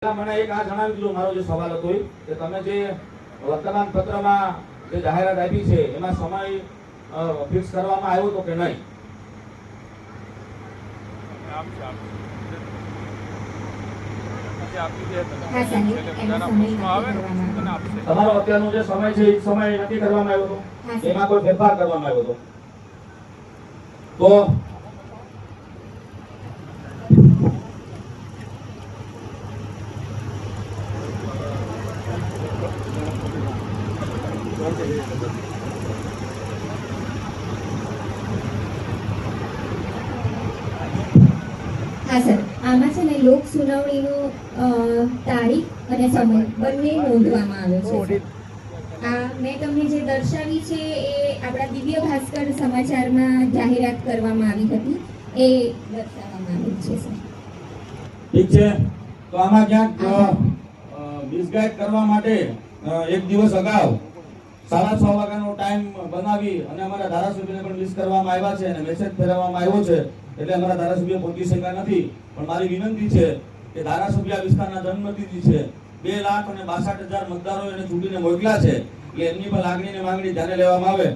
મને એક આ જણાવી દીધું, મારો જે સવાલ હતો કે તમે જે વર્તમાન પત્રમાં જે જાહેરાત આપી છે એમાં સમય ફિક્સ કરવામાં આવ્યો તો કે નહીં? તમારો અત્યારનો જે સમય છે એ સમય નક્કી કરવામાં આવ્યો હતો, એમાં કોઈ ફેરફાર કરવામાં આવ્યો હતો તો હા સર, આમાં છે ને લોક સુનાવણીનો તારીખ અને સમય બંને નોંધવામાં આવ્યો છે. આ મેં તમને જે દર્શાવી છે એ આપણા દિવ્ય ભાસ્કર સમાચારમાં જાહેરાત કરવામાં આવી હતી, એ દર્શાવવામાં આવી છે સર. ઠીક છે, તો આમાં ક્યાંક મિસગાઈડ કરવા માટે એક દિવસ અગાઉ 6:30 વાગ્યાનો ટાઈમ બનાવી અને અમારા ધારાસભ્યને પણ મિસ કરવામાં આવ્યા છે અને મેસેજ ફેરવવામાં આવ્યો છે, એટલે અમારા ધારાસભ્ય પહોંચી શક્યા નથી. પણ મારી વિનંતી છે કે ધારાસભ્ય આ વિસ્તારના જન્મતિથિ છે, 2,62,000 મતદારો એને ચૂંટીને મોકલ્યા છે, એટલે એમની પણ લાગણી ને માંગણી ધ્યાને લેવામાં આવે.